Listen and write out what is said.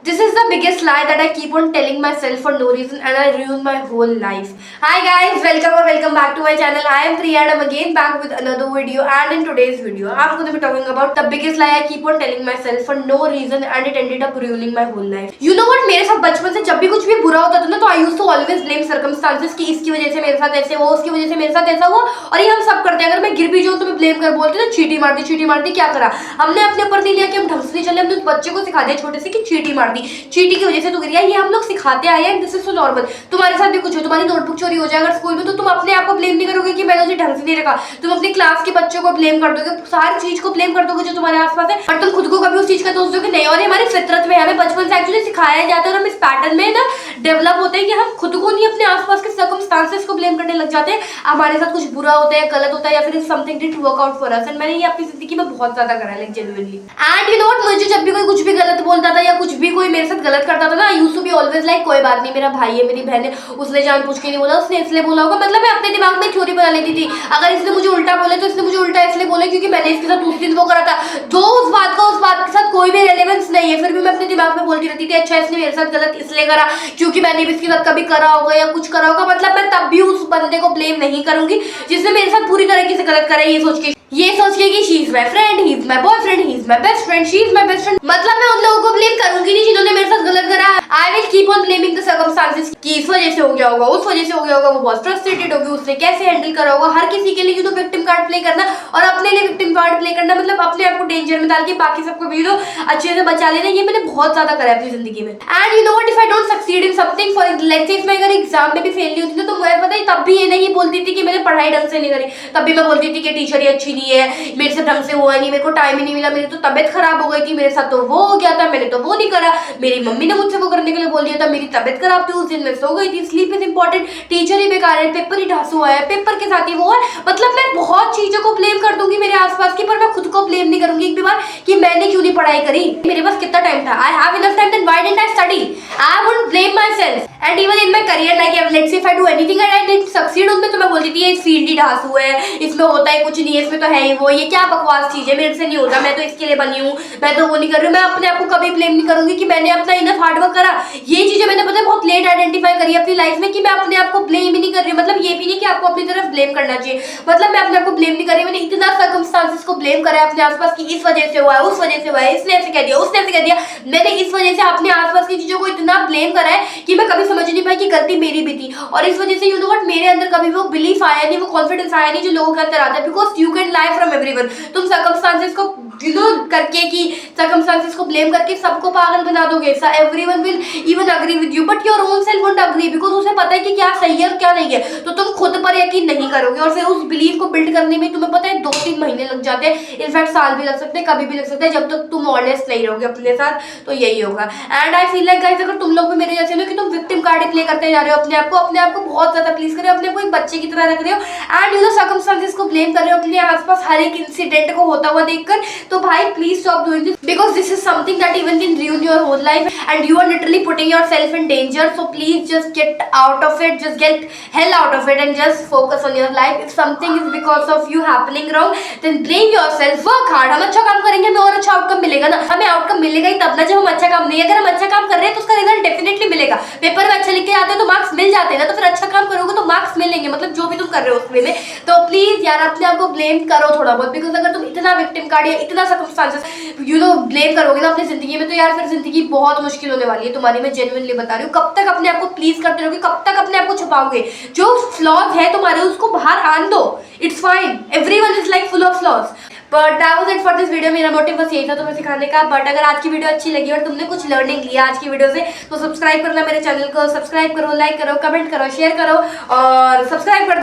This is the biggest lie that I keep on telling myself for no reason and I ruin my whole life. Hi guys, welcome back to my channel. I am Priya and I'm again back with another video, and in today's video I'm going to be talking about the biggest lie I keep on telling myself for no reason and it ended up ruining my whole life. You know what, मेरे साथ बचपन से जब भी कुछ भी बुरा होता था ना तो I used to always blame circumstances कि इसकी वजह से मेरे साथ ऐसे हुआ, उसकी वजह से मेरे साथ ऐसा हुआ, और ये हम सब करते हैं। अगर मैं गिर भी जाऊँ तो मैं ब्लेम कर बोलती हूँ चीटी मार दी, क्या करा हमने अपने ऊपर नहीं लिया कि हम ढंग से नहीं चले, हमने उस बच्चे को सिखा दिया छोटे से कि चीटी मार दी, चीटी की वजह से तू गिर गया। ये हम लोग सिखाते आए हैं, दिस इज सो नॉर्मल। तुम्हारे साथ भी कुछ हो, तुम्हारी नोटबुक चोरी हो जाए अगर स्कूल में, तो तुम अपने आप को ब्लेम नहीं करोगे कि मैंने उसे ढंग से नहीं रखा, तुम अपने क्लास के बच्चों को ब्लेम कर दोगे, सारी चीज को ब्लेम कर दोगे जो तुम्हारे आसपास है, और तुम खुद को कभी उस चीज का दोष दोगे नहीं। और ये हमारी फितरत में हमें बचपन से एक्चुअली सिखाया जाता है और हम इस पैटर्न में ना डेवलप होते हैं कि हम खुद को नहीं अपने आसपास के सर्कमस्टांसेस को ब्लेम करने लग जाते हैं। हमारे साथ कुछ बुरा होता है, गलत होता है, या फिर something didn't work out for us, and मैंने ये अपनी जिंदगी में बहुत ज्यादा करा है, like genuinely. And you know what, मुझे जब भी कोई कुछ भी गलत बोलता था या कुछ भी कोई मेरे साथ गलत करता था ना, I used to be always like कोई बात नहीं, मेरा भाई है, मेरी बहन है, उसने जानबूझ के नहीं बोला, उसने इसलिए बोला होगा। मतलब मैं अपने दिमाग में थ्योरी बना लेती थी, अगर इसने मुझे उल्टा बोले तो इसने मुझे उल्टा इसलिए बोला क्योंकि मैंने इसके साथ उस दिन वो करा था, जो उस बात के साथ कोई भी रेलेवेंस नहीं है, फिर भी मैं अपने दिमाग में बोलती रहती थी अच्छा इसने मेरे साथ गलत इसलिए करा क्योंकि मैंने भी इसके साथ कभी करा होगा या कुछ करा होगा। मतलब मैं तब भी उस बंदे को ब्लेम नहीं करूंगी जिसने मेरे साथ पूरी तरीके से गलत करा है, ये सोच के कि she is my friend, he is my boyfriend, he is my best friend, she is my best friend. मतलब मैं उन लोगों को ब्लेम करूंगी नहीं जिन्होंने मेरे साथ गलत करा। I will keep on blaming the circumstances कि इस वजह से हो गया होगा, उस वजह से हो गया होगा, वो बहुत फ्रस्ट्रेटेड होगी, उसने कैसे हैंडल करा होगा। हर किसी के लिए you know victim card play करना और अपने लिए विक्टिम कार्ड प्ले करना, मतलब अपने आप को डेंजर में डाल के बाकी सबको भी यू नो अच्छे से बचा लेना, ये मैंने बहुत ज्यादा करा है अपनी जिंदगी में। And you know what, if I don't succeed in something, for let's say मैं अगर एग्जाम में भी फेल नहीं होती तो मैं पता है तब भी ये नहीं बोलती थी कि मैंने पढ़ाई ढंग से नहीं करी, तब भी मैं बोलती थी कि टीचर ही अच्छी नहीं है, मेरे से ढंग से हुआ नहीं, मेरे को टाइम ही नहीं मिला, मेरी तो तबियत खराब हो गई थी, मेरे साथ तो वो हो गया था, मैंने तो वो नहीं करा, मेरी मम्मी ने मुझसे वो करने के लिए बोल दिया था, मेरी तबियत खराब थी, उस दिन मैं सो गई थी, स्लीप इज इंपॉर्टेंट, टीचर ही बेकार है, पेपर ही ढांसू है, पेपर के साथ ही वो है। मतलब मैं बहुत चीजों को ब्लेम कर दूंगी मेरे आसपास की, पर मैं खुद को ब्लेम नहीं करूंगी एक भी बार कि मैंने क्यों नहीं पढ़ाई करी, मेरे पास कितना टाइम था, I have enough time, then why didn't I study. I wouldn't blame myself. And even in my career, like let's say if I do anything and I didn't succeed उसमें, तो मैं बोलती थी ये field ही ढांसू है, इसमें होता है कुछ नहीं है, इसमें तो है ही वो, ये क्या बकवास चीज है, मेरे से नहीं होता, मैं तो इसके लिए बनी हूँ, मैं तो वो नहीं कर रही हूँ। मैं अपने आप को कभी ब्लेम नहीं करूंगी कि मैंने अपना इनफ हार्डवर्क करा। ये चीजें मैंने पता है बहुत लेट आइडेंटिफाई करी अपनी लाइफ में कि मैं अपने आप को ब्लेम ही नहीं कर रही हूँ। मतलब ये भी नहीं कि आपको अपनी तरफ ब्लेम करना चाहिए, मतलब मैं अपने आप को ब्लेम नहीं कर रही, मैंने इतना सर्कमस्टांसेस को ब्लेम करा है अपने आसपास की इस वजह से हुआ है, उस वजह से हुआ है, इसने ऐसे कह दिया, उसने ऐसे कह दिया, मैंने इस वजह से अपने आसपास की चीजों को इतना ब्लेम करा है कि मैं कभी समझ नहीं पाई कि गलती मेरी भी थी। और इस वजह से यू नो व्हाट, मेरे अंदर कभी वो बिलीफ आया नहीं, वो कॉन्फिडेंस आया नहीं जो लोगों के अंदर आता है, because you can lie from everyone. तुम सर्कमस्टांसेस को यू नो करके कि सर्कमस्टांसेस को ब्लेम करके सबको पागल बना दोगे, everyone will even agree with you, but your own self won't agree, because उसे पता है कि क्या सही है और क्या नहीं है, तो तुम खुद पर यकीन नहीं करोगे और फिर उस बिलीफ को बिल्ड करने में तुम्हें पता है 2-3 महीने लग जाते हैं, इनफैक्ट साल भी लग सकते हैं, कभी भी लग सकते हैं, जब तक तुम ऑनेस्ट नहीं रहोगे अपने साथ, तो यही होगा। And I feel like guys, अगर तुम लोग भी मेरे जैसे हो कि तुम विक्टिम कार्ड प्ले करते जा रहे हो, अपने आप को बहुत ज्यादा प्लीज कर रहे हो, अपने को एक बच्चे की तरह रख रहे हो, एंड यू नो सर्कमस्टांसेस को ब्लेम कर रहे हो अपने आसपास हर एक इंसिडेंट को होता हुआ देखकर, तो भाई please stop doing this because this is something that even can ruin your whole life and you are literally putting yourself in danger. So please just get out of it, just get hell out of it and just focus on your life. If something is because of you happening wrong, then blame yourself, work hard. हम अच्छा काम करेंगे हमें और अच्छा outcome मिलेगा ना, हमें आउटकम मिलेगा ही तब ना जब हम अच्छा काम नहीं, अगर हम अच्छा काम कर रहे हैं तो उसका रिजल्ट डेफिनेटली मिलेगा। पेपर में अच्छा लिख के आते हैं तो मार्क्स मिल जाते हैं ना, तो फिर अच्छा काम करोगे तो मार्क्स मिलेंगे, मतलब जो भी तुम कर रहे हो उसमें में। तो प्लीज यार अपने आप को ब्लेम करो थोड़ा बहुत, बिकॉज अगर तुम इतना विक्टिम कार्ड या इतना सर्कमस्टांसेस यू नो ब्लेम करोगे ना अपनी जिंदगी में, तो यार फिर जिंदगी बहुत मुश्किल होने वाली है तुम्हारी, मैं जेन्युइनली बता रही हूँ। कब तक अपने आप को प्लीज करते रहोगे, कब तक अपने आप को छुपाओगे, जो फ्लॉज है तुम्हारे उसको बाहर आन दो, it's fine, everyone is like full of flaws. But that was it for this video. मेरा मोटिव बस यही था तुम्हें सिखाने का। बट अगर आज की वीडियो अच्छी लगी और तुमने कुछ लर्निंग लिया आज की वीडियो से, तो सब्सक्राइब करना मेरे चैनल को, सब्सक्राइब करो, लाइक करो, कमेंट करो, शेयर करो और सब्सक्राइब कर